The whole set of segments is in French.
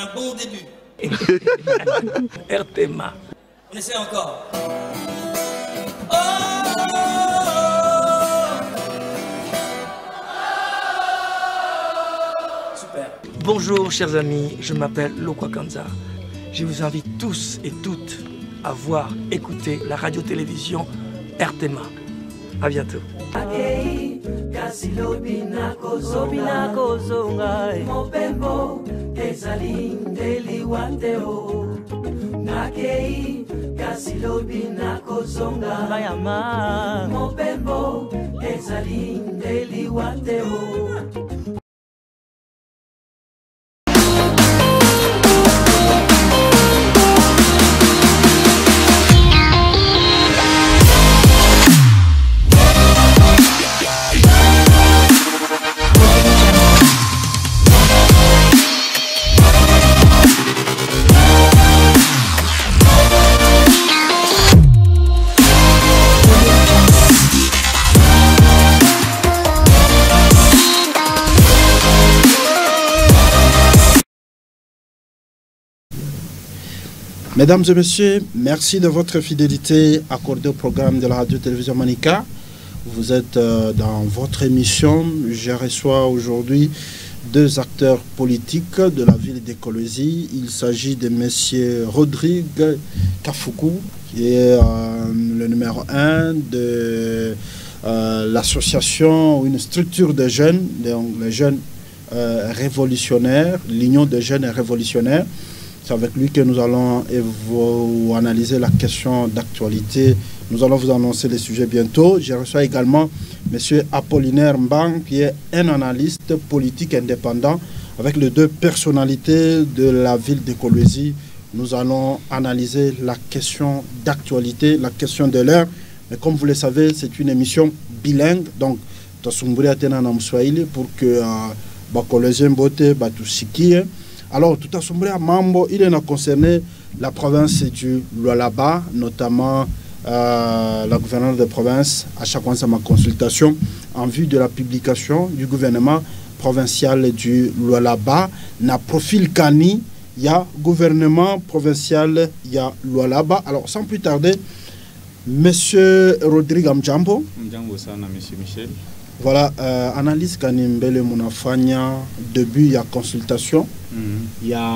un bon début. RTMA. On essaie encore. Super. Bonjour chers amis, je m'appelle Lokwa Kanza. Je vous invite tous et toutes à voir, écouter la radio-télévision RTMA. À bientôt. Mesdames et messieurs, merci de votre fidélité accordée au programme de la radio-télévision Manica. Vous êtes dans votre émission. Je reçois aujourd'hui deux acteurs politiques de la ville d'Ekolozi. Il s'agit de M. Rodrigue Kafuku, qui est le numéro 1 de l'association ou une structure de jeunes, donc les jeunes révolutionnaires, l'Union des jeunes révolutionnaires. C'est avec lui que nous allons analyser la question d'actualité. Nous allons vous annoncer les sujets bientôt. Je reçois également M. Apollinaire Mbang, qui est un analyste politique indépendant, avec les deux personnalités de la ville d'Ekolozi. Nous allons analyser la question d'actualité, la question de l'heure. Mais comme vous le savez, c'est une émission bilingue. Donc, pour que Bakolezien Bote Batusikie. Alors, tout à fait, Mambo, il a concerné la province du Lualaba, notamment la gouverneure de province, à chaque fois, c'est ma consultation, en vue de la publication du gouvernement provincial du Lualaba. Na profil Kani, il y a gouvernement provincial, il y a Lualaba. Alors, sans plus tarder, Monsieur Rodrigue Mdjambo. Mdjambo sana, Monsieur Michel. Voilà, analyse Kanimbele Mounafanya, début, il y a consultation, il y a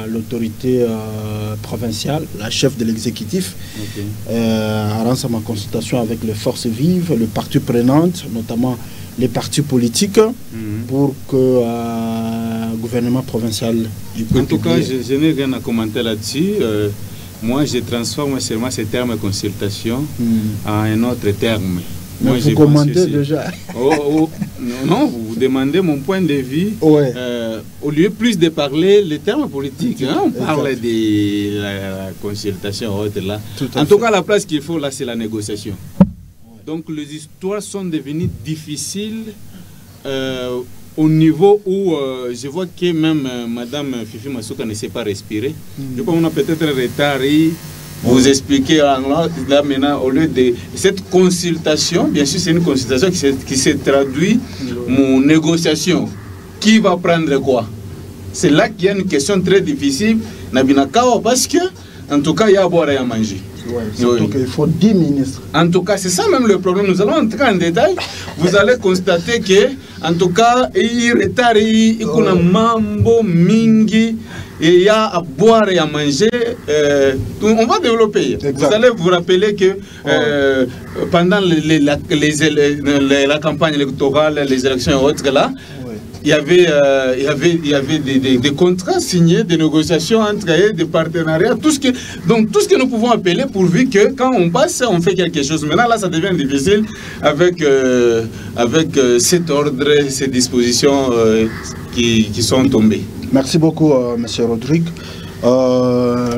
l'autorité provinciale, la chef de l'exécutif, arrange ma consultation avec les forces vives, les parties prenantes, notamment les partis politiques, pour que le gouvernement provincial... En tout cas, je n'ai rien à commenter là-dessus. Moi, je transforme seulement ce terme consultation en un autre terme. Moi, vous commandez déjà. Non, vous demandez mon point de vue. Ouais. Au lieu plus de parler les termes politiques, hein, on parle de la consultation haute là. En tout cas, la place qu'il faut là, c'est la négociation. Donc, les histoires sont devenues difficiles au niveau où je vois que même Madame Fifi Masuka ne sait pas respirer. Je crois qu'on a peut-être retard. Vous expliquez là maintenant, au lieu de cette consultation, bien sûr c'est une consultation qui se traduit en négociation. Qui va prendre quoi? C'est là qu'il y a une question très difficile, parce que, en tout cas, il y a à boire et à manger. Ouais, surtout qu'il faut 10 ministres. En tout cas, c'est ça même le problème. Nous allons entrer en détail. Vous allez constater que, en tout cas, il y a retard, il y a mambo, mingi, et il y a à boire et à manger. On va développer. Exact. Vous allez vous rappeler que pendant la campagne électorale, les élections et autres là, il y avait des contrats signés, des négociations entre eux, des partenariats, donc tout ce que nous pouvons appeler pourvu que quand on passe, on fait quelque chose. Maintenant, là, ça devient difficile avec cet ordre, ces dispositions qui sont tombées. Merci beaucoup, Monsieur Rodrigue. Moi,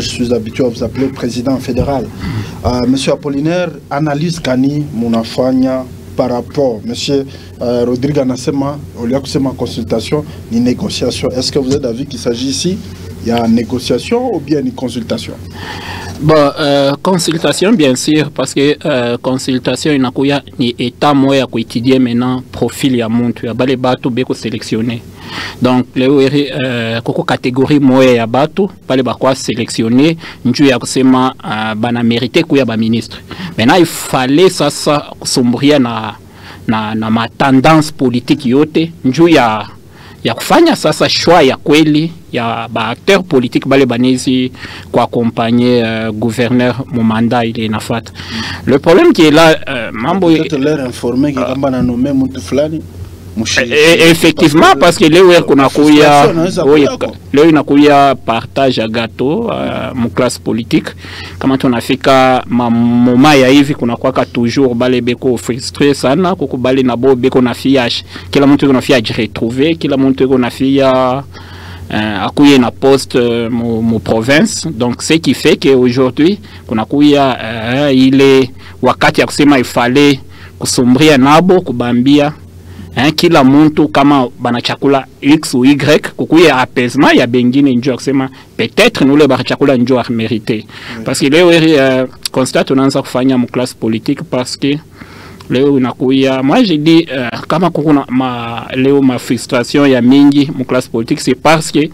je suis habitué à vous appeler président fédéral. Monsieur Apollinaire, analyse Kani Mounafanya par rapport, Monsieur Rodrigue Anassema, au lieu que c'est ma consultation, ni négociation. Est-ce que vous êtes d'avis qu'il s'agit ici, il y a une négociation ou bien une consultation? Bon, consultation bien sûr, parce que consultation il y a ni état moyen à étudier maintenant profil ya muntu ya bale bato beko sélectionner. Donc leo koko catégorie moya ya bato pale bakwa sélectionner njuu ya kusema bana mérité kuya ba ministre. Maintenant il fallait sasa kusumbria na ma tendance politique yote njuu ya kufanya sasa choix ya kweli ya ba acteur politique bale banezi kwa accompagner gouverneur mon mandat il est nafata. Le problème qui est là mambo peut-être leur informer que kamba na nommer mtu fulani. Effectivement, parce que leo kunakuya leo inakuya partage ya gâteau mon classe politique kama tunafika mama ya hivi kunakuwa toujours bale beko frustré sana kuko bale na bo beko na fiage kila mtu kuna fiage retrouver kila mtu kuna fiage akuye na poste mu province. Donc ce qui fait que aujourd'hui kunakuya ile wakati ya kusema ifale kusumbria nabo kubambia kila muntu kama bana chakula X ou Y kukuya apaisement ya bengine njoo kusema peut-être nule ba chakula njoo mérité parce que leo constate tunaanza kufanya mu classe politique parce que leo inakuya moi je dis kama kuna leo ma frustration ya mingi mu classe politique c'est parce que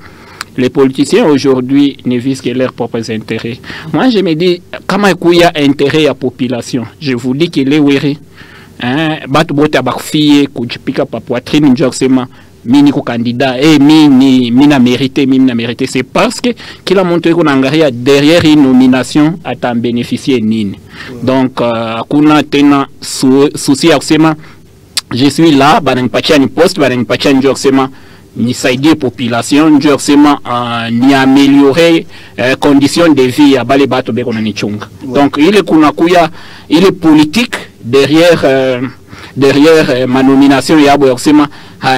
les politiciens aujourd'hui ne visent que leurs propres intérêts. Moi je me dis kama ikuya intérêt ya population, je vous dis que leo batu bote abakufie kujipika pa poitrine njoo kusema mimi niko candidat mimi na mérité, c'est parce que kila mtu yuko naangalia derrière une nomination ata bénéficier nini. Donc kuna tena souci ya kusema je suis là bananipatia ni poste bananipatia njoo kusema nisaidie population njoo kusema ni améliorer conditions de vie ya bale bato beko na nichunga. Donc ile kuna kuya ile politique derrière ma nomination yabo ya kusema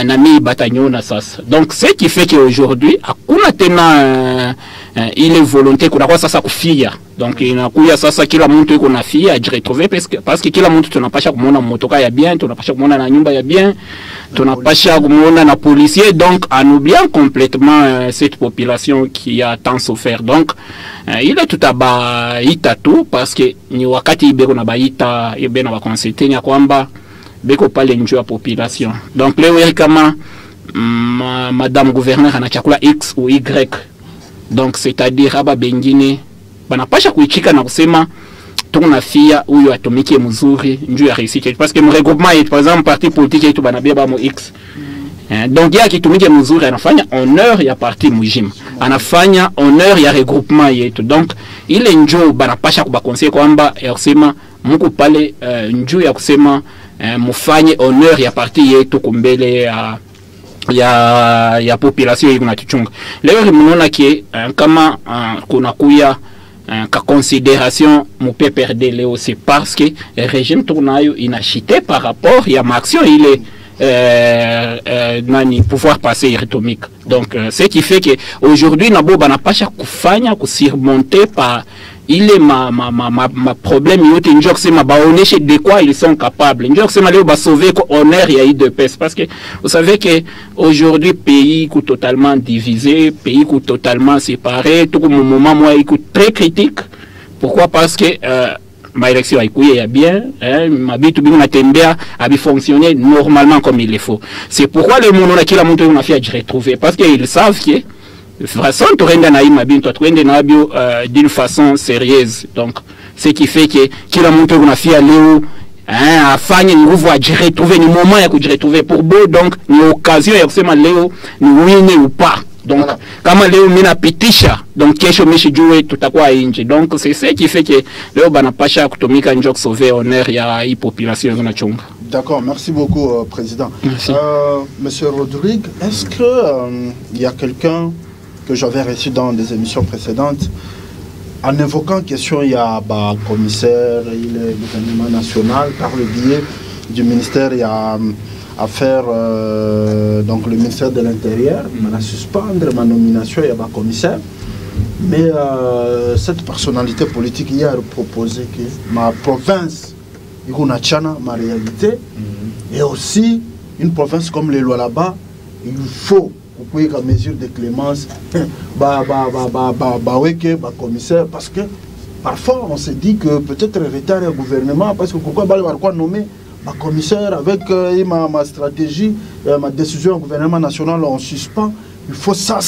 nami batanyona sasa. Donc ce qui fait que aujourd'hui hakuna tena ile volonté kuna kwa sasa kufia. Donc inakuya sasa kila mtu yuko na fia ajiretrouver parce que kila mtu tunapasha kumuona motoka ya bien, tunapasha kumuona na nyumba ya bien, tunapasha kumuona na policier. Donc en oubliant complètement cette population qui a tant souffert. Donc il est tout abaita tout parce que ni wakati ibeko na baita ibe na bakonsulter ya kwamba beko pale njoo ya population. Donc leo kama madame gouverneur ana chakula X ou Y. Donc c'est-à-dire aba bengine banapasha kuichika na kusema tunafia huyo atumike mzuri njoo ya réussite parce que mon regroupement est par exemple parti politique yetu banabeba mo X. Donc ya kitumike mzuri anafanya honneur ya parti mujima, anafanya honneur ya regroupement yetu. Donc ile njoo banapasha kubakonseil kwamba ya kusema mko pale njoo ya kusema mufanye honneur ya parti yetu kumbele ya population yetu na tuchunga. Leo mnaona ki kama kuna kuya ka considération mu PPRD leo c'est parce que le régime tournayo inachité par rapport ya action il est nani pouvoir passer irrétomique. Donc ce qui fait que aujourd'hui nabo banapasha kufanya kusurmonter par il est ma problème yote njoo kusema baoneshe de quoi ils sont capables njoo kusema leo ba sauver ko honneur ya IDPS parce que vous savez que aujourd'hui pays est totalement divisé, pays est totalement séparé, tout le moment moi est très critique. Pourquoi? Parce que ma élection haikuye ya bien, mabitu bingu natembea abi fonctionner normalement comme il le faut. C'est pourquoi le monde na kila mtu unafia retrouver parce que ils savent que de toute façon tuenda na imabinto tuende nabio d'une façon sérieuse. Donc ce qui fait que kila mtu unafia leo afanye nguvu ajiretrouver, ni moment ya kujiretrouver pour beau, donc ni occasion ya kusema leo ni win ou pas. Donc kama leo mimi napitisha donc kesho mishijue tutakuwa nje. Donc c'est ce qui fait que leo banapasha kutumika njoo sauver honneur ya hii population na chunga. D'accord, merci beaucoup président. Merci. Monsieur Rodrigue, est-ce que il y a quelqu'un que j'avais reçu dans des émissions précédentes en évoquant question il y a commissaire, il est le gouvernement national par le biais du ministère il y a affaire donc le ministère de l'Intérieur m'a suspendre ma nomination il y a commissaire, mais cette personnalité politique hier a proposé que ma province Irunachana, ma réalité, et aussi une province comme les Lualaba, il faut une mesure de clémence, commissaire, parce que parfois on se dit que peut-être retard au gouvernement, parce que pourquoi nommer ma commissaire, avec ma stratégie, ma décision au gouvernement national, on suspend. Il faut ça,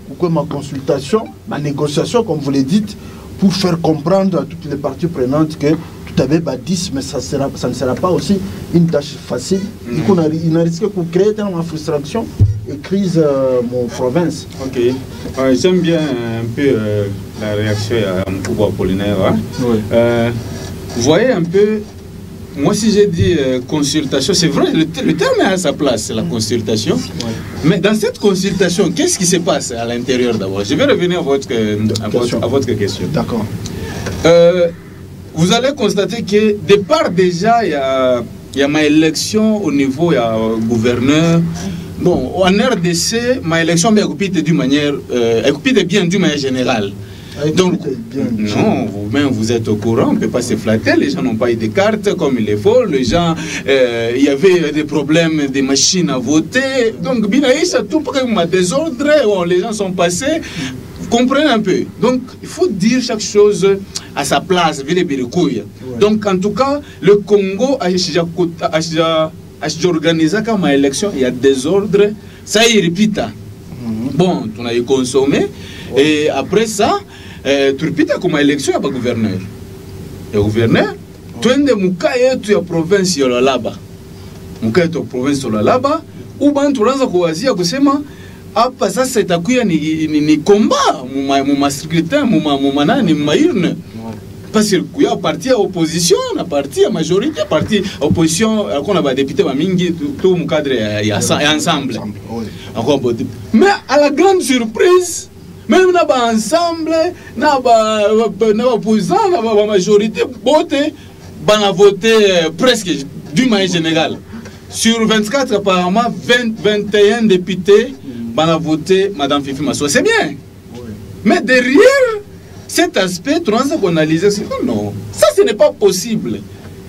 pour que ma consultation, ma négociation, comme vous le dites, pour faire comprendre à toutes les parties prenantes que tout avait bâti, mais ça ne sera pas aussi une tâche facile. Du coup, il a risqué de créer tellement de frustration et crise mon province. Ok. J'aime bien un peu la réaction à Mkubwa Apollinaire. Hein? Oui. Vous voyez un peu, moi si j'ai dit consultation, c'est vrai, le terme est à sa place, c'est la consultation. Oui. Mais dans cette consultation, qu'est-ce qui se passe à l'intérieur d'abord? Je vais revenir à votre question. D'accord. Vous allez constater que de part déjà, il y a ma élection au niveau gouverneur. Bon, en RDC, ma élection est occupée d'une manière générale. Donc, non, vous-même vous êtes au courant, on ne peut pas se flatter, les gens n'ont pas eu de cartes comme il le faut, les gens, il y avait des problèmes des machines à voter, donc Binaïs a tout pris un désordre, bon, les gens sont passés, vous comprenez un peu. Donc, il faut dire chaque chose à sa place, ville Birikouya. Ouais. Donc, en tout cas, le Congo a organisé comme élection, il y a désordre, ça y répète. Bon, on a consommé, et après ça, tu répètes comme élection, il y a gouverneur. Le gouverneur, tu es de Moukaye, tu es province de là-bas. Moukaye, tu es province de là-bas, ou bien tu as choisi à Kusema, après ça, c'est à quoi ni combat, mon secrétaire, mon urne. Parce qu'il y a parti à opposition, à parti à majorité, à parti à opposition, qu'on a des députés, tout mon cadre est ensemble. Mais à la grande surprise, même dans l'ensemble, dans l'opposition, dans la majorité, on a voté presque d'une manière générale. Sur 24, apparemment, 21 députés, on a voté Mme Fifi Massoua. C'est bien. Mais derrière cet aspect, tu as analysé, non, ça ce n'est pas possible.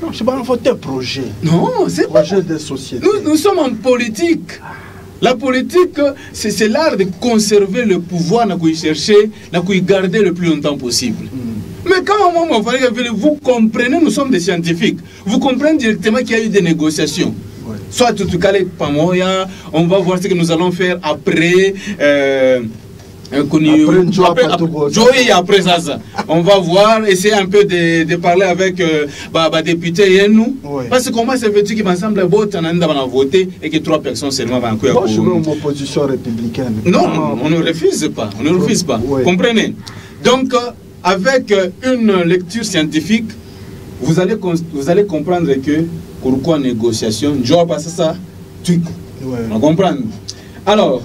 Non, c'est pas un voté projet. Non, c'est pas projet de société. Nous sommes en politique. La politique, c'est l'art de conserver le pouvoir, de chercher, de garder le plus longtemps possible. Mais quand vous comprenez, nous sommes des scientifiques, vous comprenez directement qu'il y a eu des négociations. Ouais. Soit tout Pamoya, on va voir ce que nous allons faire après. Après ça, on va voir, essayer un peu de parler avec les députés et nous. Oui. Parce que comment ça veut-il qu'il m'ensemble voter et que 3 personnes seulement vont accueillir. Moi, je suis une opposition républicaine. Non, on ne refuse pas. On ne refuse pas. Oui. Comprenez? Donc, avec une lecture scientifique, vous allez comprendre que pourquoi négociation, je vais passer ça, on comprend. Alors,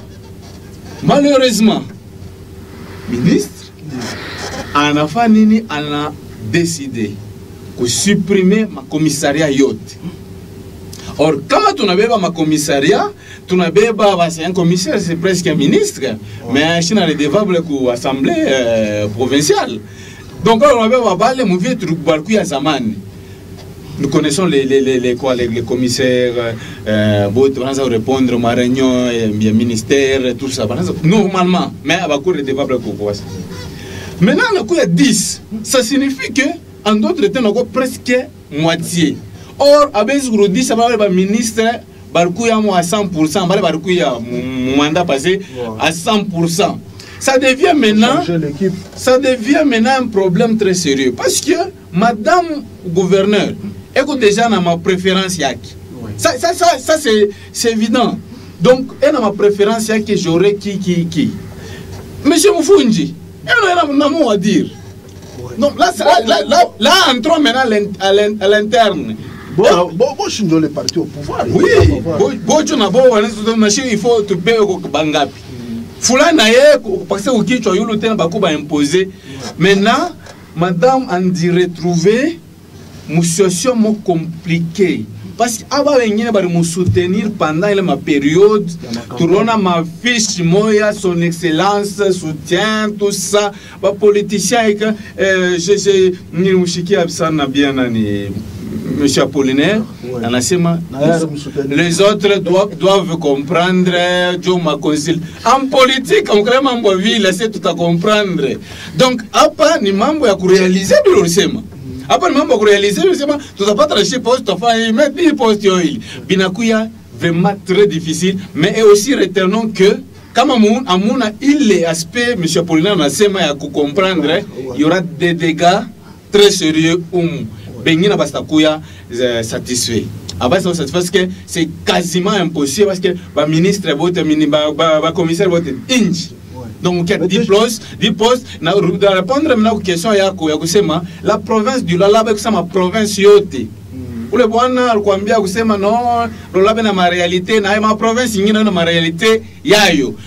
malheureusement, ministre, en a décidé de supprimer ma commissariat yacht. Or, quand tu n'avais pas ma commissariat, tu n'avais pas un commissaire, c'est presque un ministre, mais un chien redevable pour l'Assemblée provinciale. Donc, on avait pas les mauvais trucs, à Zaman. Nous connaissons les commissaires, répondre aux réunions, les ministères, tout ça. Normalement, mais à la cour de débat pour ça. Maintenant, on a 10. Ça signifie qu'en d'autres temps, on a presque moitié. Or, avec ce 10, ça va être ministre, à 100%, mon mandat passé à 100%. Ça devient maintenant un problème très sérieux. Parce que Madame Gouverneur, écoute déjà dans ma préférence yaki. Ça c'est évident. Donc, elle a ma préférence yaki, j'aurais qui. Monsieur Moufoundji, elle n'a pas à dire. Donc là, entrons maintenant à l'interne. Bon, je suis dans le parti au pouvoir. Oui, il faut te payer au Bangapi. Fulana parce que tu as eu le temps de imposer. Maintenant, madame a dit retrouver une situation compliquée. Parce qu'elle va me soutenir pendant ma période. Tu as ma fiche, son excellence, soutien, tout ça. Les politiciens, Monsieur Apollinaire, les autres doivent comprendre. En politique, on crée une ville, c'est tout à comprendre. Donc, apa ni mambo ya kurealiser bilosema. Après, même pour réaliser, tu n'as pas tranché poste, tu as fait mettre 10 postes. Binakuya, vraiment très difficile. Mais aussi, retenons que, comme il est aspect, M. Apollinaire Nassema, à comprendre, il y aura des dégâts très sérieux. Benina Bastakuya satisfait. Parce que c'est quasiment impossible parce que le ministre, le commissaire, inch. Donc, il y a 10 postes. Pour répondre à la question, la province du Lualaba, c'est ma province yote. Pour le bon, non, ma réalité, ma province, ma réalité,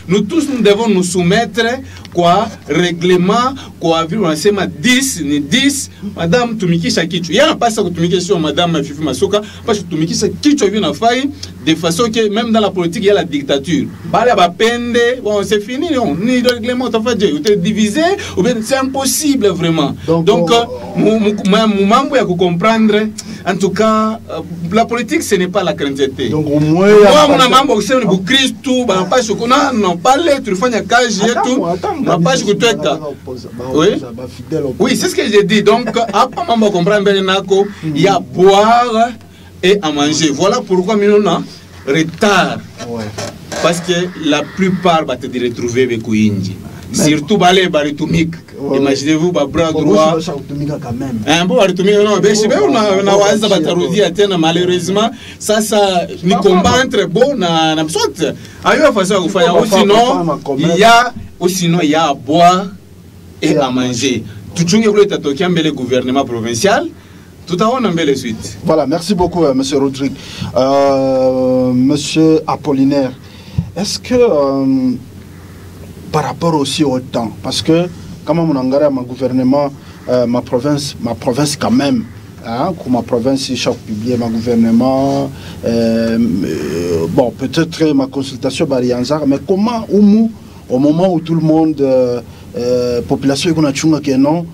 nous tous, nous devons nous soumettre, quoi, règlement, quoi, on sait, 10, madame Tumikisha Kichu. Il y a pas ça que Tumikisha, madame Fifi Masoka, parce que Tumikisha Kichu vient à faire de façon que même dans la politique, il y a la dictature. Bon, c'est fini, ni le règlement, divisé, c'est impossible vraiment. Donc, je vais comprendre. En tout cas, la politique, ce n'est pas la crainteté. Donc, au moins, oui, c'est ce que j'ai dit. Donc, après, on va comprendre, il y a à boire et à manger. Voilà pourquoi nous avons retard. Parce que la plupart vont te retrouver avec Kouinji. Surtout les baritumik. Imaginez-vous, bras droit. Un peu baritumik, non, malheureusement, ça, nous combat entre bon, na sorte. Ailleurs, façon, sinon, il y a à boire et à manger. Tout le monde est le gouvernement provincial. Tout à l'heure, on a les suites. Voilà, merci beaucoup, M. Rodrigue. M. Apollinaire, est-ce que par rapport aussi au temps, parce que quand mon engrais, mon gouvernement, ma province quand même, hein, comme ma province, chaque publié mon gouvernement, bon, peut-être ma consultation Barianzar, mais comment, au moment où tout le monde, population, non,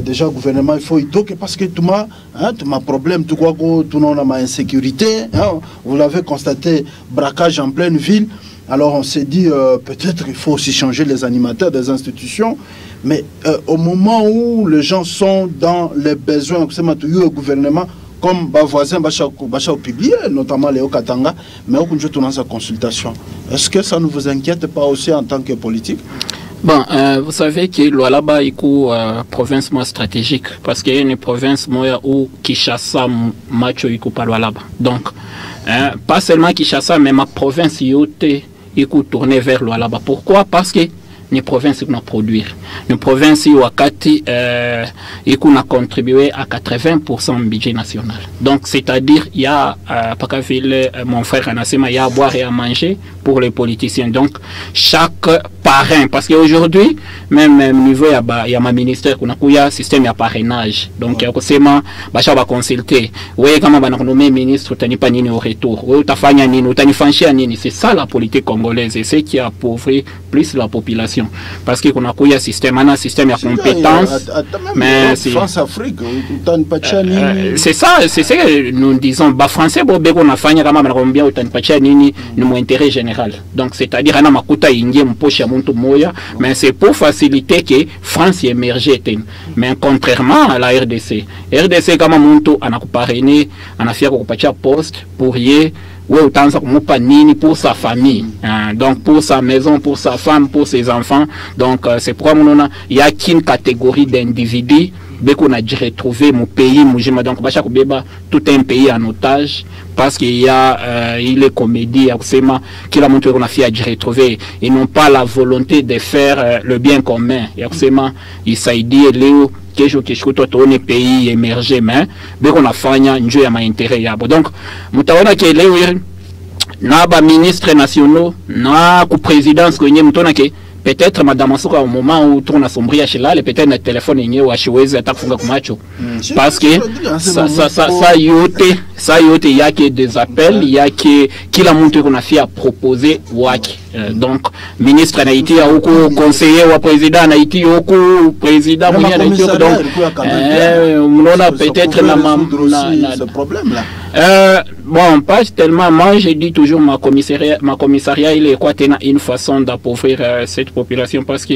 déjà, gouvernement, il faut y toquer parce que tout ma problème, tout quoi, tout non, ma insécurité, hein, vous l'avez constaté, braquage en pleine ville. Alors on s'est dit, peut-être il faut aussi changer les animateurs des institutions, mais au moment où les gens sont dans les besoins, le gouvernement, comme les voisins, publié, notamment Léo Katanga, mais on a sa consultation. Est-ce que ça ne vous inquiète pas aussi en tant que politique? Bon, vous savez que Lualaba est une province stratégique, parce qu'il y a une province où Kinshasa macho est par Lualaba. Donc, pas seulement Kinshasa, mais ma province est tournée vers Lualaba. Pourquoi? Parce que les provinces qui produire. Les provinces qui ont contribué à 80% du budget national. Donc, c'est-à-dire, il y a, mon frère Anassema, il y a à boire et à manger pour les politiciens. Donc, chaque parrain, parce qu'aujourd'hui, même au niveau, il y a ma ministère qui a un système de parrainage. Donc, il y a va consulter. Oui, comment on va nommer ministre, tu n'as pas ni au retour. Oui, tu n'as c'est ça la politique congolaise. Et c'est qui a appauvri plus la population. Parce qu'on a un système de compétences. Mais c'est ça, c'est ce que nous disons. Les Français, on a fait un intérêt général. Donc, c'est-à-dire, mais c'est pour faciliter que France émerge. Mais contrairement à la RDC, comme on a parrainé, on a fait un poste pour y pour sa famille, donc pour sa maison, pour sa femme, pour ses enfants. Donc c'est pourquoi il y a qu'une catégorie d'individus qu'on a dû retrouver mon pays, donc tout un pays en otage parce qu'il y a il est comédie qui a montré qu'on a fait à retrouver et non pas la volonté de faire le bien commun. Il s'est dit Léo que je pays émergé, mais on a fait un intérêt. Donc, mutaona que Léo na ba ministre nationaux, na présidence peut-être madame Soka au moment où tourne à sombria chez là, peut-être le téléphone est ou achouez attaque funga kumacho. Parce que ça yote il y a que des appels, il y a que qui la montre qu'on a fait à proposer waki. Donc ministre en Haïti a beaucoup conseiller ou président en Haïti au président donc on a peut-être ce problème là. Bon, pas tellement. Moi, je dis toujours ma commissariat, il est quoi une façon d'appauvrir cette population parce que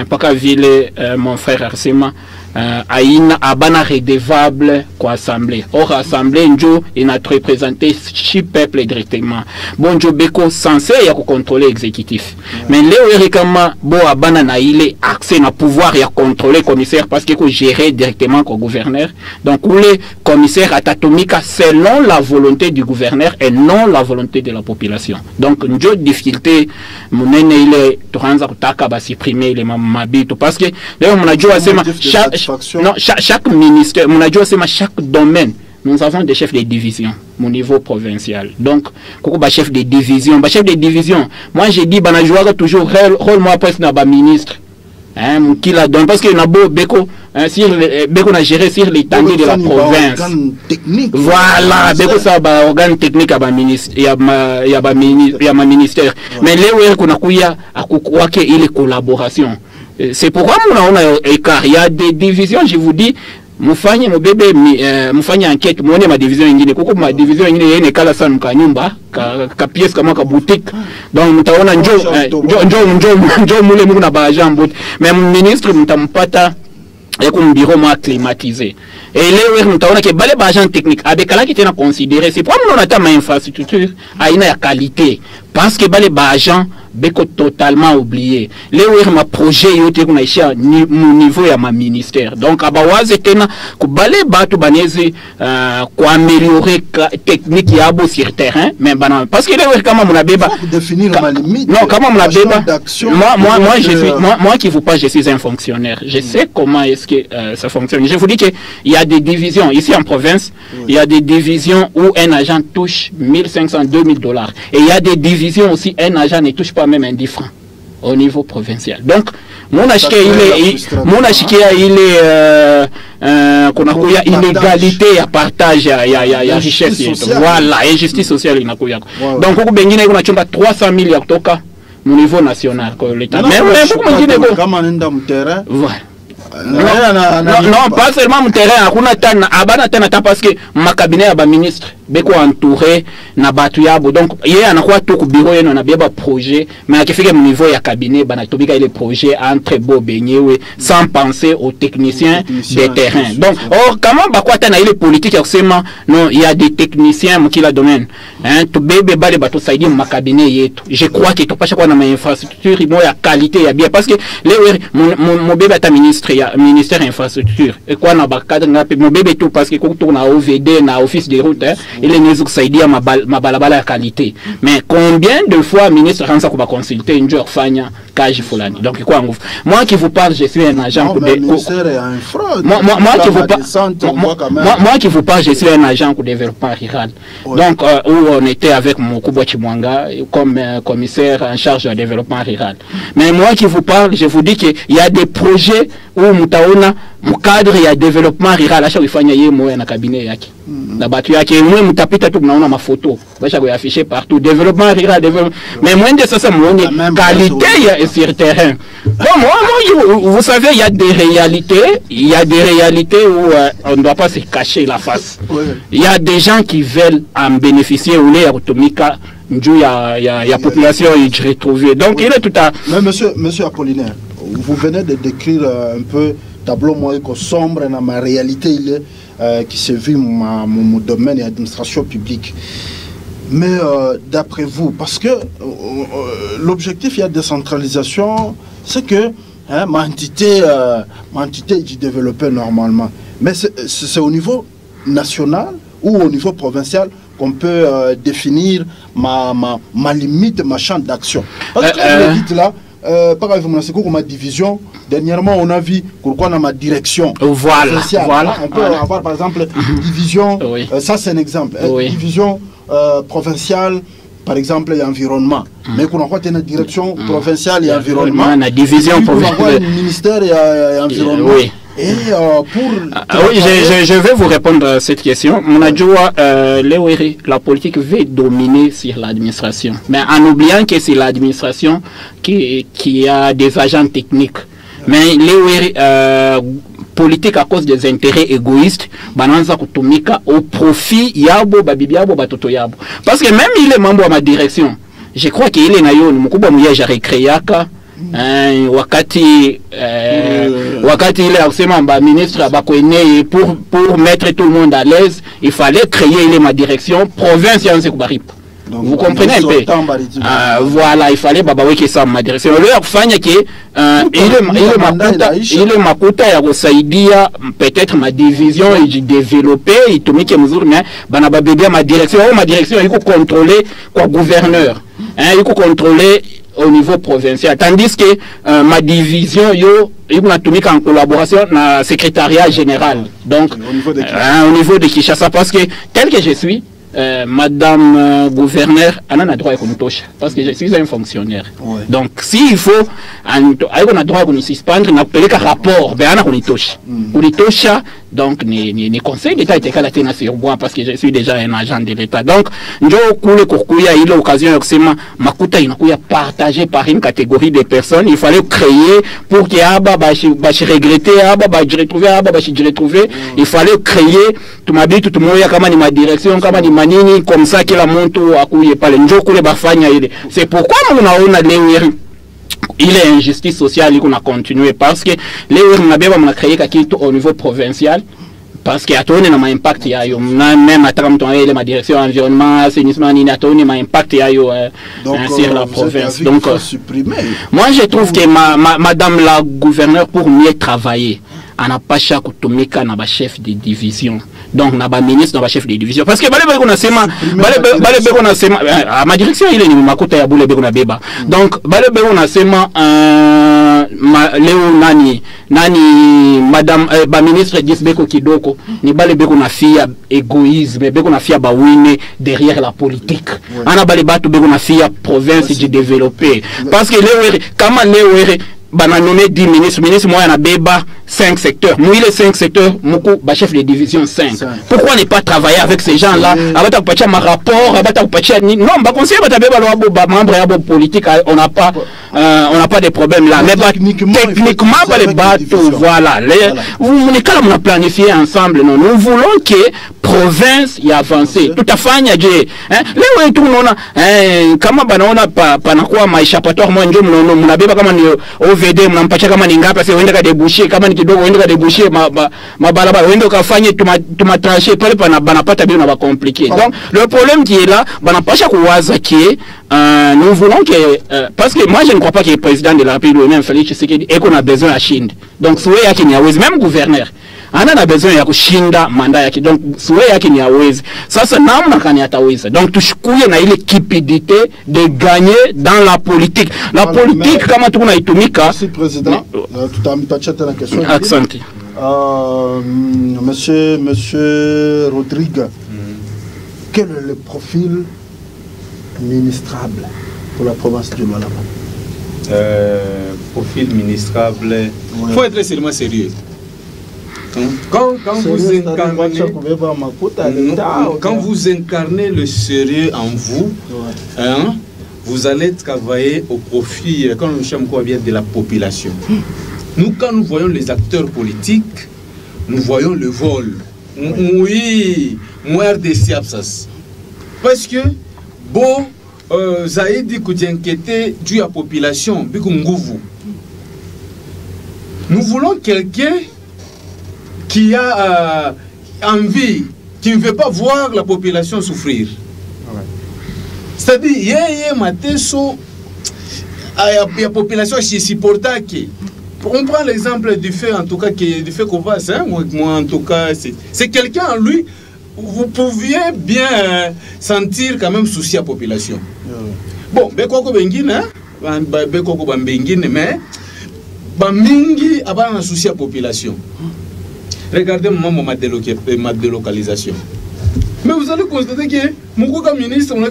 pas qu'à ville mon frère Arsema aina abana redevable kwa assemblée. Or assemblée njo ina représenter chi peuple directement. Bon njo beko censé ya contrôler exécutif. Mais leo kama bo abana na ile accès na pouvoir ya contrôler commissaire parce que ko gérer directement ko gouverneur. Donc le commissaire atatomika selon la volonté du gouverneur et non la volonté de la population. Donc njo difficulté munene ile tuanza kutaka ba supprimer ile mabito parce que leo mnajua sema chaque ministère, chaque domaine, nous avons des chefs de division au niveau provincial. Donc, pourquoi chef de division? Chef de division, moi j'ai dit, je joue toujours rôle moi presque dans le ministre. Qui la donne parce que na beau beko beko na gérer sur l'étendue de la province. Voilà, beko ça ba organe technique à ba ministre, il y a ma ministère. Mais les où qu'on a kuya akukwa que il est collaboration. C'est pourquoi on a écart. Il y a des divisions, je vous dis, mufanye mbebe mufanye enquête muone ma division nyingine kuko ma division nyingine yene kala sana ka nyumba ka pièce kama ka boutique. Donc mtaona njo mule mungu na ba agent mais ministre mtampata avec un bureau moins climatisé. Et là, nous avons que les agents techniques avec la qui est considéré, c'est pour nous on a une infrastructure à une qualité parce que les agents beko totalement oublié. Là où ma projet yote qu'on a ici mon niveau à ma ministère. Donc abawaze tena ko balé batu baneze ko améliorer technique ya bo sur terrain mais parce que là où comment on a beba définir ma limite. Non, comment on a beba moi qui vous parle, je suis un fonctionnaire. Je sais comment est-ce que ça fonctionne. Je vous dis que il y a des divisions ici en province, il y a des divisions où un agent touche 1500 $2000 et il y a des divisions aussi un agent ne touche pas même un 10 francs au niveau provincial. Donc, mon acheté il est qu'on a inégalité à partage à richesse. Voilà, injustice sociale il nakuya. Donc, on bengine kuna chomba 300 000 ya kutoka au niveau national ko l'État. Mais kama nenda mterrain. Voilà. Non, pas seulement mon terrain, parce que ma cabinet a ministre beko entouré na batu yabo. Donc il y a quoi tout bureau et on a bien projet mais qui fait que mon niveau ya cabinet bana tobika les projets entre beau baigner sans penser aux techniciens des terrains. Donc or comment ba quoi tana ile politique seulement non il y a des techniciens qui la domaine to bebe bale bato saidi ma cabinet yetu. Je crois que to pas chaque na ma infrastructure il y a qualité ya bien parce que les mon bebe ta ministre ministère infrastructure et quoi na bakadre na mon bébé tout parce que quand on a OVD na office de route il est nécessaire ça dit ma balabala qualité mais combien de fois ministre Ransa ko ba consulter une jour fanya kaji fulani donc quoi moi qui vous parle je suis un agent moi qui vous parle je suis un agent pour développement rural donc où on était avec mon Kubwa Chimwanga comme commissaire en charge du développement rural mais moi qui vous parle je vous dis que il y a des projets où mutaona mkadre ya développement rural acha kufanya yeye moyo na cabinet yake na batu yake mwe mtapita tu mnaona mafoto basha kuafficher partout développement rural mais moins de ça muone qualité ya sur terrain. Bon moi vous savez il y a des réalités où on ne doit pas se cacher la face. Il y a des gens qui veulent en bénéficier ou les automika il y a population y retrouver. Donc il est tout à mais monsieur Apollinaire, vous venez de décrire un peu tableau moi sombre dans ma réalité il est qui se vit mon domaine d'administration publique. Mais d'après vous, parce que l'objectif il y a décentralisation, c'est que ma entité est développée normalement. Mais c'est au niveau national ou au niveau provincial qu'on peut définir ma limite, ma champ d'action. Parce que vous le dites là, par exemple, c'est ma division. Dernièrement, on a vu pourquoi dans ma direction. Voilà. On peut avoir par exemple division. Ça, c'est un exemple. Division provinciale, par exemple, et environnement. Mais qu'on a quoi une direction provinciale et environnement. La division provinciale. Ministère et environnement. Oui. Et oui, je vais vous répondre à cette question. On a dit la politique veut dominer sur l'administration, mais en oubliant que c'est l'administration qui a des agents techniques. Mais les politique à cause des intérêts égoïstes, bananza kutumika au profit yabo babibi yabo batoto yabo. Parce que même il est membre de ma direction. Je crois qu'il est nayo mukubwa muya ja recréaka wakati ile akusema ba ministre bakoene pour mettre tout le monde à l'aise, il fallait créer les ma direction province ya Nsekubaripa. Vous comprenez un peu? Voilà, il fallait babaweke ça ma direction. Le kufanya ke ile makuta ya kusaidia peut-être ma division et développer itumike mzuri, mais bana babebia ma direction iko contrôler kwa gouverneur, iko contrôler au niveau provincial, tandis que ma division il natumika en collaboration na secrétariat général, donc au niveau de Kinshasa, parce que tel que je suis, Madame gouverneur, on a droit à Konutosha parce que je suis un fonctionnaire. Ouais. Donc, s'il faut, on a droit à nous suspendre, on a appelé un rapport, ben on a Konutosha. Donc, ni conseil d'État était calaté sur moi parce que je suis déjà un agent de l'État. Donc, njo kule kukuya ile occasion ya kusema makuta inakuya partagé par une catégorie de personnes. Il fallait créer pour que aba bashi regretter, aba bashi retrouver, il fallait créer tout m'habite tout moya kama ni ma direction kama ni manini comme ça kila mtu akuye pale njo kule bafanya ile. C'est pourquoi mnaona leo il est injustice sociale qu'on a continué parce que les gens ont créé quelque au niveau provincial parce qu'il y a un impact même à travers ma direction environnement assainissement il y a un impact sur la province. Donc moi je trouve que madame la gouverneure pour mieux travailler on n'a pas chaque kutumika na ba chef de division, donc na ba ministre na ba chef de division parce que bale kuna sema ma direction ile ni makuta ya bule kuna beba, donc bale kuna sema leo nani madame ba ministre Gisbeko Kidoko ni bale kuna fia égoïsme kuna fia ba wine derrière la politique, ana bale batu kuna fia province de développer parce que leo kama leo bana nommé 10 ministres moi na beba 5 secteurs, moi les 5 secteurs moko ba chef de division 5. Pourquoi ne pas travailler avec ces gens là abata kupatia ma rapport abata kupatia non ba conseiller bata beba lo ba membre ya politique, on n'a pas de problème là, mais techniquement pas les bateaux voilà vous ne kala mna planifier ensemble, non nous voulons que province y avancer tout afanya je leo tu unaona kama banaona panakuwa maishapatoire moi ndio mnabeba kama ni OVD mnampatia kama ni ngapi, sasa uende ka déboucher kama ni kidogo uende ka déboucher mabalaba uende ukafanye tumatrancher pale banapata bila ba compliqué. Donc le problème qui est là banapasha kuwaza que nous voulons que parce que moi je ne crois pas que le président de la République même Félix Tshisekedi et qu'on a besoin à Chine, donc souhait yake ni hawezi, même gouverneur ana besoin ya kushinda manda yake, donc souhait yake ni hawezi. Sasa namna kani ataweza, donc tushikuye na ile cupidité de gagner dans la politique. La politique kama tukuna itumika. Merci président. Tutampatia tena question. Asante. Monsieur Rodrigue, quel est le profil ministrable pour la province du Lualaba? Profil ministrable, il faut être seulement sérieux. Quand vous incarnez le sérieux en vous, vous allez travailler au profit de la population. Nous, quand nous voyons les acteurs politiques, nous voyons le vol. Oui, moi des siapsas. Parce que bon, Zaïdi Koudjankete dû à la population, nous voulons quelqu'un qui a envie, qui ne veut pas voir la population souffrir. C'est-à-dire, la population qui supporte. On prend l'exemple du fait, en tout cas, du fait qu'on va, moi, en tout cas, c'est quelqu'un en lui, vous pouviez bien sentir quand même souci à la population. Bon, Bekoko Bengine, Bekoko Bengine, mais Bamingi a un souci à la population. Regardez ma délocalisation. Mais vous allez constater que mon ministre, il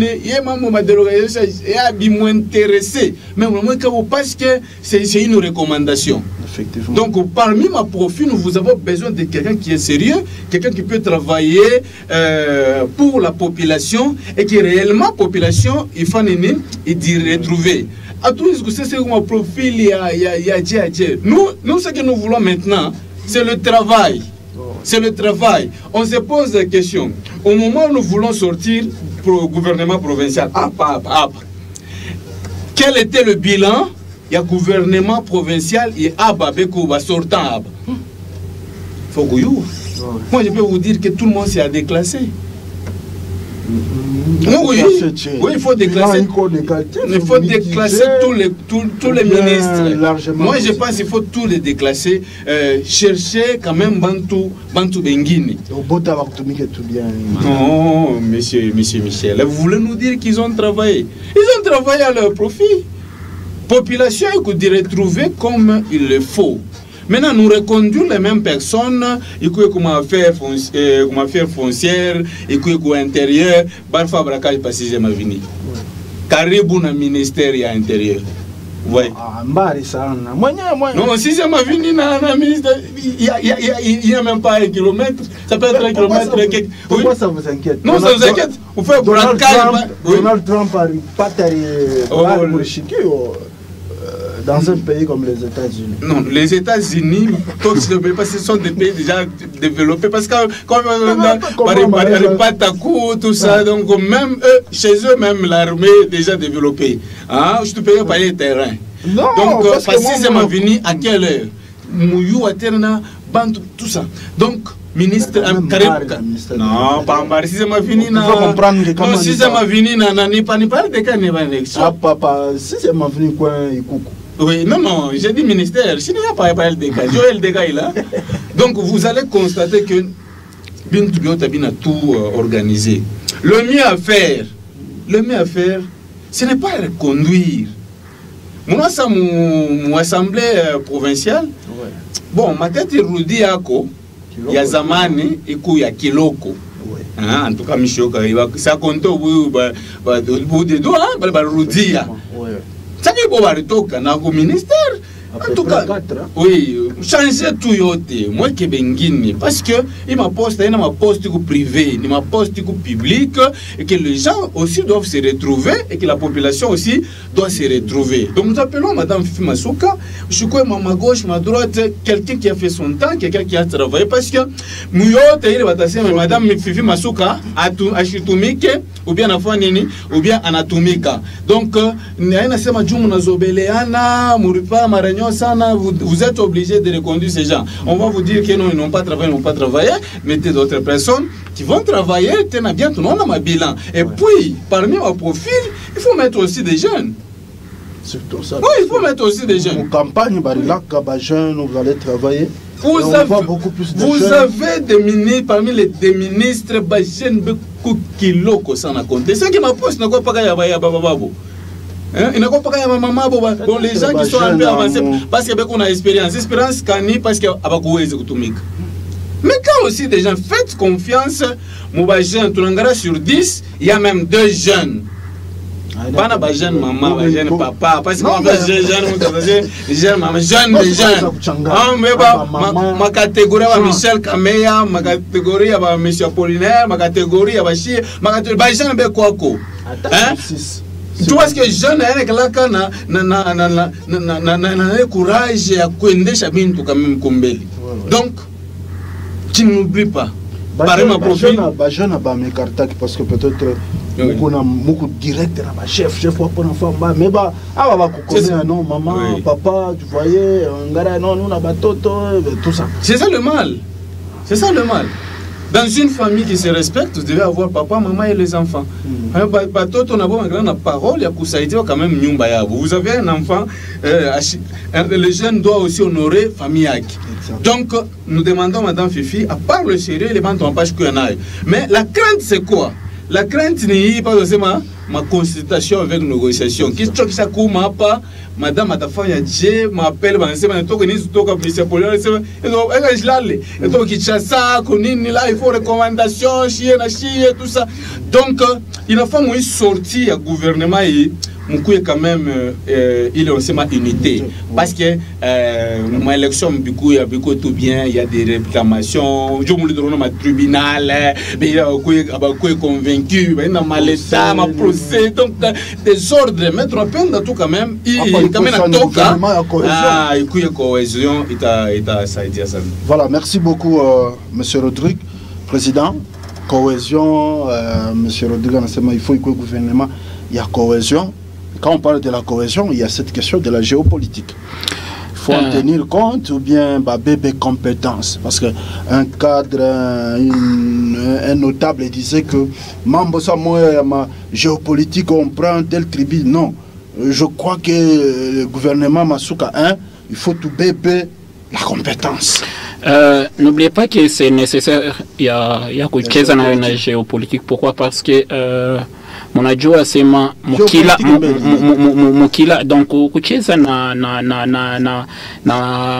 est ma délocalisation, il est intéressé. Mais parce que c'est une recommandation. Donc parmi ma profil, nous avons besoin de quelqu'un qui est sérieux, quelqu'un qui peut travailler pour la population et qui réellement population, il faut y retrouver. À tous les coups, c'est mon profil, il y a nous, ce que nous voulons maintenant, c'est le travail. C'est le travail. On se pose la question. Au moment où nous voulons sortir pour le gouvernement provincial, quel était le bilan? Il y a gouvernement provincial et Ababeko va sortant. Faut que moi je peux vous dire que tout le monde s'est déclassé. Oui, il faut déclasser. Il faut déclasser tous les ministres. Moi, je pense qu'il faut tous les déclasser. Chercher quand même Bantu Bengini. Non, monsieur Michel, vous voulez nous dire qu'ils ont travaillé? Ils ont travaillé à leur profit. Population, il faut retrouver comme il le faut. Maintenant, nous reconduisons les mêmes personnes, il faut comme affaire foncière, il faut comme intérieur, parfois braquage par 6e avenue. Caribou na ministère et intérieur. Oui. Non, 6e avenue na ministère, il n'y a même pas 1 kilomètre. Ça peut être 1 kilomètre. Pourquoi ça vous inquiète? Non, ça vous inquiète. Vous faites braquage. Donald Trump a pas dans un pays comme les États-Unis. Non, les États-Unis, ce sont des pays déjà développés. Parce que comme Patakou, tout ça, donc même eux, chez eux, même l'armée est déjà développée. Hein? Je te paye par les terrains. Non, donc, parce que 6e avenue, à quelle heure? Mouyou, Aterna, Bantou, tout ça. Donc, ministre non, pas en bas, 6e avenue, non, 6e avenue, non, pas de cas, ah, papa, 6e avenue, quoi, oui, non, j'ai dit ministère, je n'ai pas le dégât, Joël dégât est là. Donc, vous allez constater que Bintou Biota a tout organisé. Le mieux à faire, ce n'est pas reconduire. Moi, ça, mon assemblée provinciale, bon, ma tête est roudie à quoi? Il y a Zamani et il y a Kiloko. En tout cas, ça compte au bout des doigts, il y a Roudia. Ça veut dire que ministère. En tout cas, oui, changer tout yote, moi qui bengini, parce que il m'a posté privé, il m'a posté public, et que les gens aussi doivent se retrouver, et que la population aussi doit se retrouver. Donc nous appelons Madame Fifi Masuka, je suis quoi, ma gauche, ma droite, quelqu'un qui a fait son temps, quelqu'un qui a travaillé, parce que Madame Fifi Masuka, Achitumike, ou bien Afanini, ou bien Anatumika. Donc, vous êtes obligé de reconduire ces gens. On va vous dire que non, ils n'ont pas travaillé, mettez d'autres personnes qui vont travailler, tenez bien tout le monde dans ma bilan. Et puis, parmi vos profils, il faut mettre aussi des jeunes. Surtout ça. Oui, il faut mettre aussi des jeunes. En campagne, vous allez travailler. Vous avez des ministres, parmi les ministres, jeunes, beaucoup qui l'ont compté. Ceux qui m'apposent, ne pas il n'a pas bon, les gens qui sont un peu avancés, parce qu'il y a beaucoup d'expérience. Expérience, parce qu'il y a beaucoup de mais quand aussi des gens, faites confiance, sur 10, il y a même 2 jeunes. Pas de jeune maman, jeune papa, parce que jeune maman, jeune. Ma catégorie, Michel Kameya, ma catégorie, M. Apollinaire, ma catégorie, ma catégorie, jeune Bekwako. Tu vois ce que jeune na courage à kuendesha bintu quand même kombeli. Donc tu n'oublies pas. Par ma profil jeune ba m'écarter parce que peut-être beaucoup direct na chef pour enfant mais ba va non maman papa tu voyais ngara non nous na batoto tout ça. C'est ça le mal. C'est ça le mal. Dans une famille qui se respecte, vous devez avoir papa, maman et les enfants. Vous avez un enfant, le jeune doit aussi honorer famille. Donc, nous demandons à Madame Fifi, à part le sérieux, les bandes ne pas qu'il y en a. Mais la crainte, c'est quoi? La crainte n'est pas ma consultation avec négociation. Qui ça pas madame Atafanya Dje m'appelle il faut recommandation tout ça. Donc il a fallu sortir à gouvernement et quand même il est aussi ma unité parce que mon élection il y a beaucoup tout bien, il y a des réclamations, je me donne ma tribunal mais il y a convaincu ma maleta ma procès donc des ordres mettre un peu dans tout quand même cohésion. Voilà, merci beaucoup monsieur Rodrigue, président. Cohésion, monsieur Rodrigue, il faut que le gouvernement, il y a cohésion. Quand on parle de la cohésion, il y a cette question de la géopolitique. Il faut en tenir compte, ou bien bébé compétence. Parce qu'un cadre, un notable disait que Mambo ma géopolitique, on prend tel tribu. Non. Je crois que le gouvernement Masuka 1, il faut tout bébé la compétence. N'oubliez pas que c'est nécessaire, il y a quelque une géopolitique. Pourquoi? Parce que monajua sema mukila donc kucheza na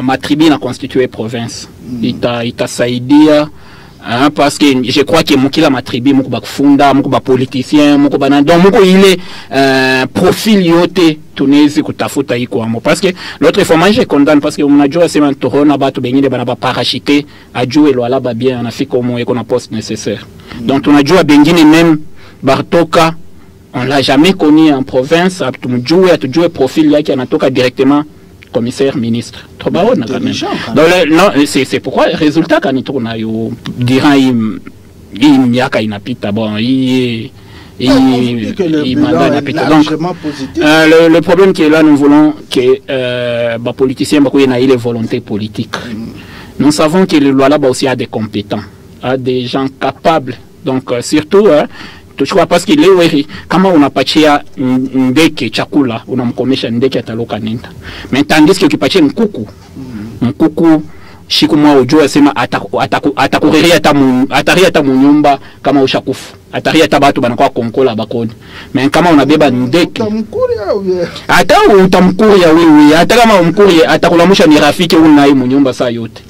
matribi na constituer province itasaidia parce que je crois que mukila matribi muko bakufunda muko ba politicien muko bana donc muko ile profil yote tunezi kutafuta iko amo parce que l'autre fois moi je condamne parce que monajua sema torona batu bengine bana ba parachuter ajue lwala ba bien na fika omo eko na poste nécessaire donc tunajua bengine même Bartoka, on l'a jamais connu en province, à tout jouer profil là qui anatoka directement commissaire ministre. Trop bon quand même. Non, c'est pourquoi le résultat quand il tourne yo dirant il miaka inapita bon il mandat inapita. Donc le problème qui est là, nous voulons que les politiciens aient une volonté politique. Nous savons que le loi là aussi a des compétents, a des gens capables. Donc surtout tuchukua parce qu'il est kama unapatia ndeke chakula unamkomesha ndeke ataloka nenda mais tandis que ukipatia mkuku siku mwa ujua sema atakuria hata munyumba kama ushakufu ataria hata batu banakuwa konkola bakoni mais kama unabeba ndeke hata utamkuria wewe hata kama umkurie atakulamusha ni rafiki unai munyumba saa yote.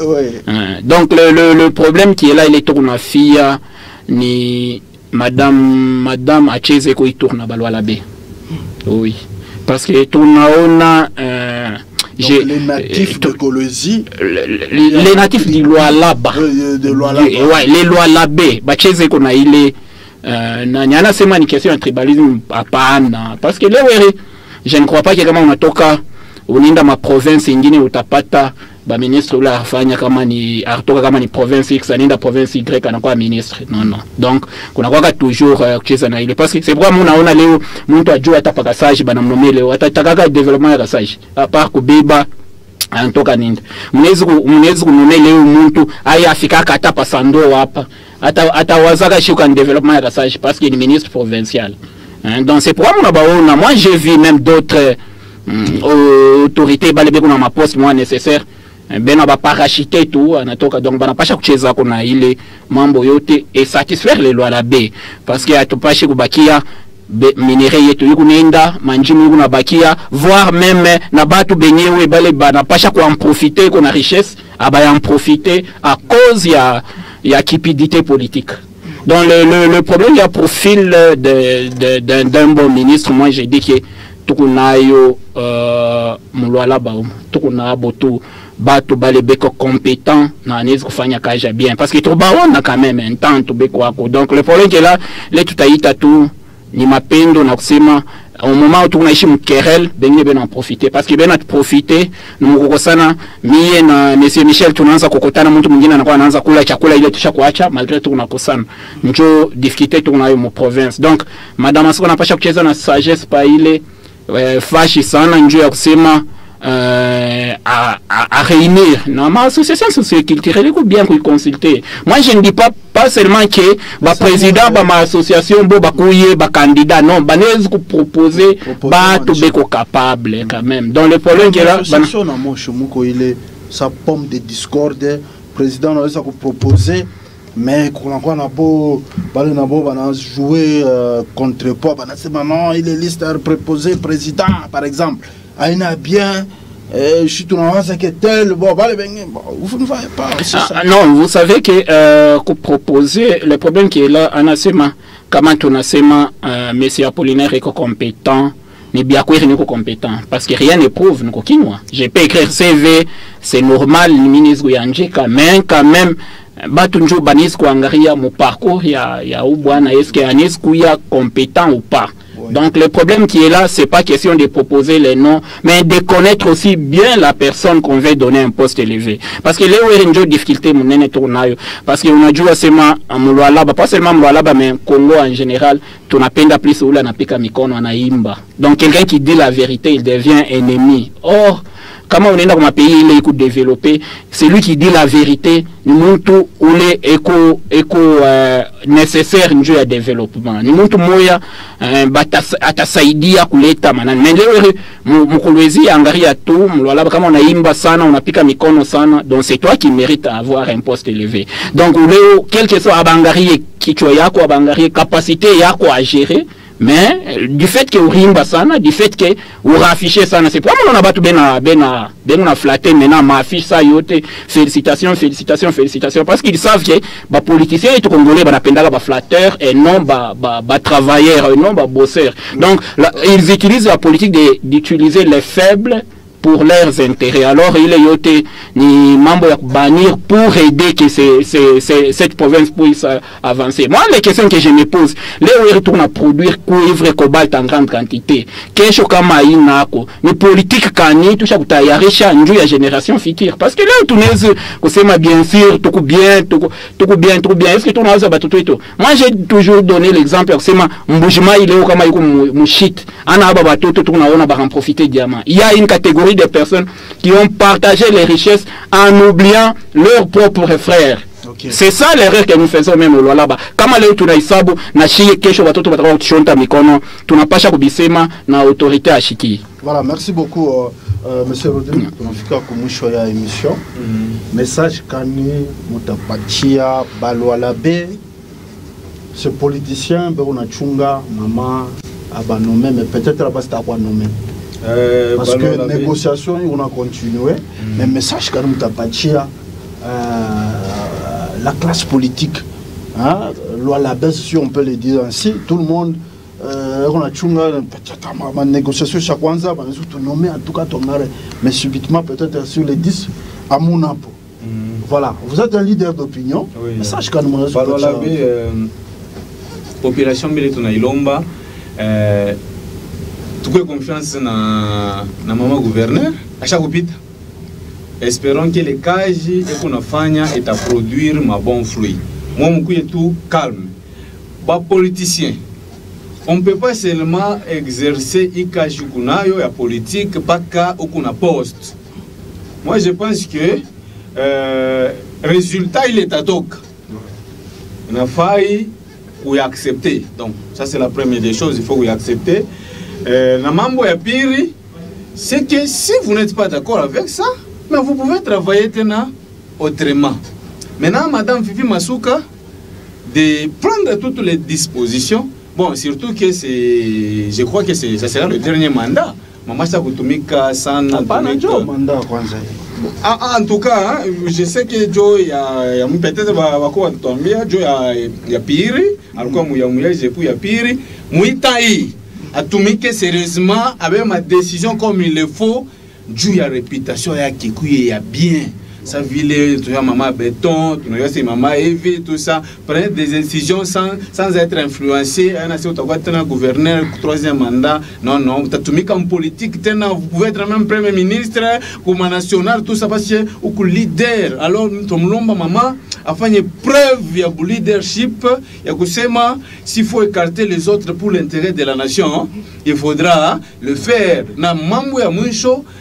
Donc le problème qui est là il est tourna fia ni madame acheze ko itourna balwala be. Oui, parce que tournaona les natifs de Colosie, les natifs du Lualaba, les Lualabé, bacheze ko na ile na nyana sema ni question de tribalisme hapana parce que leo je ne crois pas que kama unatoka uninda ma province nyingine utapata ba ministre la fanya kama ni artoka kama ni province X aninda province Y anakuwa ministre non donc kuna kwa toujours kucheza na ile parce que c'est pourquoi munaona leo mtu ajua hata pakasaji bana mnomele leo atataka development ya kasaji à part kubeba antoka ninda mnezi kunone leo mtu aya afika hata pasando hapa hata wazaka shuka development ya kasaji parce que ni ministre provincial donc c'est pourquoi moi j'ai vu même d'autres autorités balebe kuna ma poste moi nécessaire bena ba parachuter tout anatoka donc bana pasha kucheza kuna ile mambo yote et satisfaire les lois la B parce que atupashi kubakia minere yetu yuko nenda manjimi yuko na bakia voire même na batu benyewe bale bana pasha ku en profiter kuna richesse aba en profiter à cause ya cupidité politique. Donc le problème il y a profil d'un bon ministre. Moi j'ai dit que tukunayo mulwala ba tukuna botu batu bale beko compétent na anezi kufanya kazi bien parce que tubaona quand même un temps tubeko wako. Donc le problème qui est là le tutaita tu ni mapendo na kusema au moment où tunaishi mkerel bengine bena en profiter parce que bena profiter numukokosana mie na monsieur Michel tunaanza kukutana mtu mwingine anakuwa anaanza kula chakula ile tushakuacha malgré tunakosana njo difficulté tunayo mu province. Donc madame asiko napasha kucheza na sagesse pa ile fashi sana njo ya kusema à réunir non ma association socio-culturelle est bien qu'on consulter. Moi je ne dis pas seulement que ba président ba ma association bo ba couiller ba candidat non ba nez ko proposer ba to beko capable quand même. Donc le problème que là association na mon chemuko il est sa pomme de discorde président on ça ko proposer mais quand on a beau parler na bo bana jouer contre poids bana c'est non il est liste à proposer président par exemple aina bien je suis tout en que tel bon vous ne voyez pas non vous savez que proposer le problème qui est là anasema kama tunasema monsieur Apollinaire est compétent ni bien quoi il est compétent parce que rien ne prouve nous kinwa j'ai pas écrire CV c'est normal le ministre yanje quand même batu njo banis kuangalia mu parcours ya ubwana est-ce que anis kuya compétent ou pas. Oui. Donc le problème qui est là, c'est pas question de proposer les noms, mais de connaître aussi bien la personne qu'on veut donner un poste élevé. Parce que là où il y a une difficulté, parce qu'on a joué seulement à Mloualaba, pas seulement à Mloualaba, mais Congo en général, tu n'as plus où la napika mikono anaimba. Donc quelqu'un qui dit la vérité, il devient ennemi. Or, comment on est dans un pays, il est développé, c'est lui qui dit la vérité, nous tout ou les éco nécessaire à développement. Nous tout moya atasaidia kuleta manani. Mais leo mkolwezi angaria tu mlwala kama unaimba sana, unapika mikono sana, donc c'est toi qui mérites d'avoir un poste élevé. Donc leo quel que soit abangarie kichwa yako, abangarie capacité yako à gérer. Mais du fait que urimba sana, du fait que ou raffiché sana, c'est pourquoi on a battu ben flatté maintenant ma affiche ça yote félicitations parce qu'ils savent que les politiciens et tout congolais banapenda ba flatteur et non ba travailleur et non ba bosseur. Donc là, ils utilisent la politique d'utiliser les faibles pour leurs intérêts. Alors il est yoté ni membre à bannir pour aider que cette province puisse avancer. Moi, les questions que je me pose, les retournent à produire cuivre et cobalt en grande quantité. Qu'est-ce que inako ni politique kani tout ça kutayarisha njoo ya génération future. Parce que là tunaweza kusema bien sûr tout bien. Est-ce que tunaweza batoto ito? Moi j'ai toujours donné l'exemple ya kusema mbujima ile kama yuko mushit. Ana aba batoto tunaona ba en profiter diamant. Il y a une catégorie de personnes qui ont partagé les richesses en oubliant leurs propres frères. Okay. C'est ça l'erreur que nous faisons même au Lualaba. Kama leo tunaisabu na shie kesho watoto wataka kuchonta mikono, tunapasha kubisema na autorité ashiki. Voilà, merci beaucoup monsieur Rodrigue. Tunafika kumwisho ya émission. Message kani mutapatia Balualabe, ce politicien beunachunga mama abanomé, mais peut-être là-bas c'est à quoi nommer. Parce que la négociation on a continué, mais message quand même tapatia la classe politique, hein, la baisse si on peut le dire ainsi, tout le monde on a chunga ma négociation chaque fois ça tout nommé en tout cas mais subitement peut-être sur les 10 à Monapo. Voilà, vous êtes un leader d'opinion. Oui, message quand même population militona ilomba tout confiance na maman gouverneur à chaque chapitre. Espérons que les cages et qu'on a fait est à produire ma bon fruit. Moi, je suis tout calme. Bah politicien, on ne peut pas seulement exercer une cage kunayo ya politique pas qu'à qu'on a poste. Moi, je pense que résultat il est à toc. On a failli ou accepter. Donc ça c'est la première des choses, il faut y accepter. Na mambo ya piri, c'est que si vous n'êtes pas d'accord avec ça, mais vous pouvez travailler autrement. Maintenant, Madame Fifi Masuka, de prendre toutes les dispositions, bon, surtout que c'est, je crois que ça sera le dernier mandat. Maman Sakutumika, Sana, en tout cas, hein, je sais que Joe, il y a peut-être Joe, il y a Piri, alors il y a Piri, Mouitaï. Atumike sérieusement avec ma décision comme il le faut, Dieu a réputation ya kikuye ya bien. Ça ville, tu as maman béton, tu as maman Evie, tout ça. Prenez des décisions sans être influencé. Un gouverneur, troisième mandat. Non, non. Tu as comme politique, vous pouvez être même premier ministre, comme national, tout ça, parce que vous êtes leader. Alors, nous sommes maman, afin de preuve de leadership, s'il faut écarter les autres pour l'intérêt de la nation, il faudra le faire.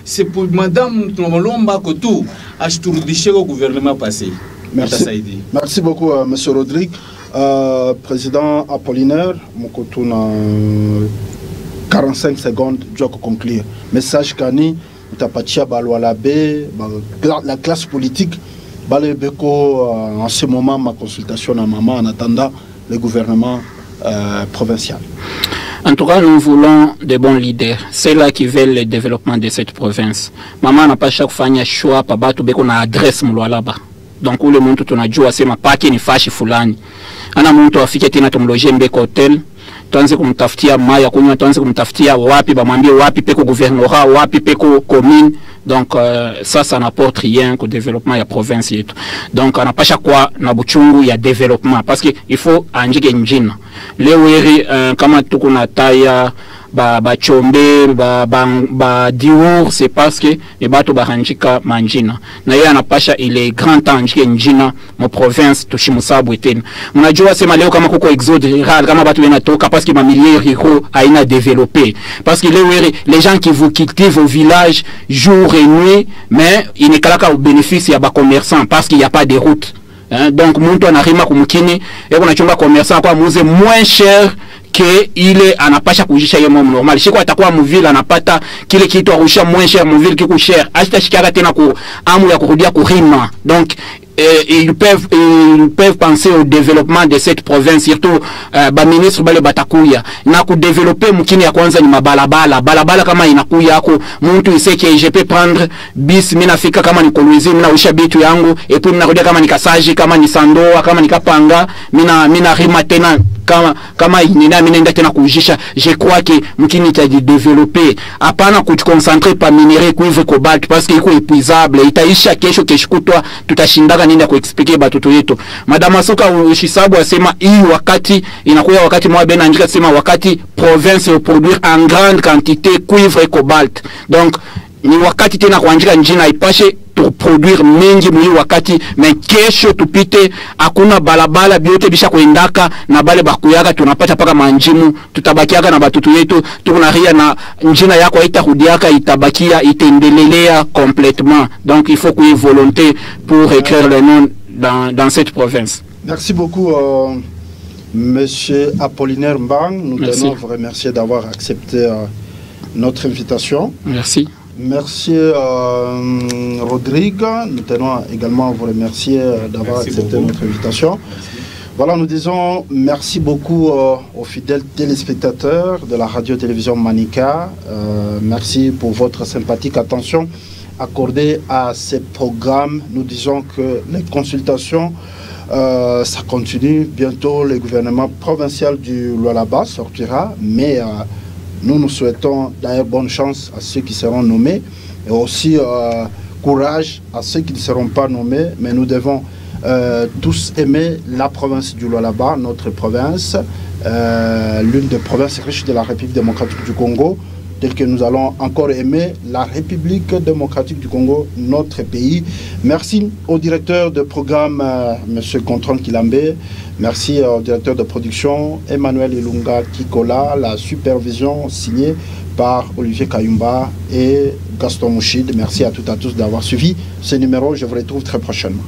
C'est pour Madame Tomolomba Kotou. Au gouvernement passé. Merci. Merci beaucoup, monsieur Rodrigue. Président Apollinaire, Mokotuna, 45 secondes, je vais conclure. Message Kani, Tapatia Balualabe, la classe politique, Balebeko, en ce moment, ma consultation à maman en attendant le gouvernement provincial. En tout cas, nous voulons des bons leaders. C'est là qui veulent le développement de cette province. Maman n'a pas chaque fois un choix pour battre qu'on a adresse là-bas. Donc, où le monde tout a joué, c'est ma paquet ni fashi fulani. Ana mtu afike tena tumloje mbeko hotel. Tuanze kumtafutia maya kunywa, tuanze kumtafutia wapi, bamwambie wapi peko gouvernorat, wapi peko commune. Donc ça n'apporte rien au développement de la province. Donc on n'a pas chaque fois na buchungu ya développement parce que il faut anjike njina. Leweri kama tuko na taya ba chombe ba dior c'est parce que les bateaux baranjika manjina. Na yeye anapasha ile grand temps anjike njina mo province tushimusabu etena. Mnajua sema leo kama kuko exode rural kama batu benatoka parce que ma milieu ruraux aina développé parce que les gens qui vous cultivent au village jour et nuit mais il n'est qu'à au bénéfice ya ba commerçants parce qu'il y a pas de route. Donc muntu anarima kumkini eko na chumba commerçant kwa muuze moins cher que ile anapasha kujisha yeye mom normal shiko atakuwa mvile anapata kile kitu arusha moins cher mvile kiku cher hata shikaka tena ku amu ya kurudia kurima. Donc ils peuvent penser au développement de cette province surtout ba ministre bale batakuya na ku développer mkini ya kwanza ni balabala kama inakuya yako mtu iseke je peux prendre bis mimi nafika kama ni Kolwezi mimi nausha bitu yangu et puis mnarudia kama ni Kasaji kama ni Sandoa kama ni Kapanga mimi na rima tena kama inina minenda tena kujisha. Je crois que mkini itaji développer hapana kujiconcentrer pa minerai cuivre cobalt parce que iko épuisable itaisha kesho kutwa tutashindaka nini kuexpliquer batoto yetu. Madame Soka Ushisabu asema hii wakati inakuwa wakati mwa bena njika sema wakati province produire en grande quantité cuivre et cobalt. Donc ni wakati tena kuanjika njina ipashe to produire mengi mwi wakati mais kesho tupite hakuna balabala biote bisha kuendaka na bale bakuyaka tunapata paka manjimu tutabakiaka na batutu yetu tukunaria na njina yako haitarudiaka itabakia itendelelea complètement. Donc il faut qu'il y ait volonté pour écrire le nom dans cette province. Merci beaucoup Monsieur Apollinaire Mbang. Nous tenons à vous remercier d'avoir accepté notre invitation. Merci. Merci Rodrigue. Nous tenons également à vous remercier d'avoir accepté notre invitation. Voilà, nous disons merci beaucoup aux fidèles téléspectateurs de la radio-télévision Manica. Merci pour votre sympathique attention accordée à ces programmes. Nous disons que les consultations, ça continue. Bientôt, le gouvernement provincial du Lualaba sortira, mais nous souhaitons d'ailleurs bonne chance à ceux qui seront nommés et aussi courage à ceux qui ne seront pas nommés. Mais nous devons tous aimer la province du Lualaba, notre province, l'une des provinces riches de la République démocratique du Congo, telle que nous allons encore aimer la République démocratique du Congo, notre pays. Merci au directeur de programme, M. Gontran Kilambé. Merci au directeur de production, Emmanuel Ilunga Kikola. La supervision signée par Olivier Kayumba et Gaston Mouchid. Merci à toutes et à tous d'avoir suivi ce numéro. Je vous retrouve très prochainement.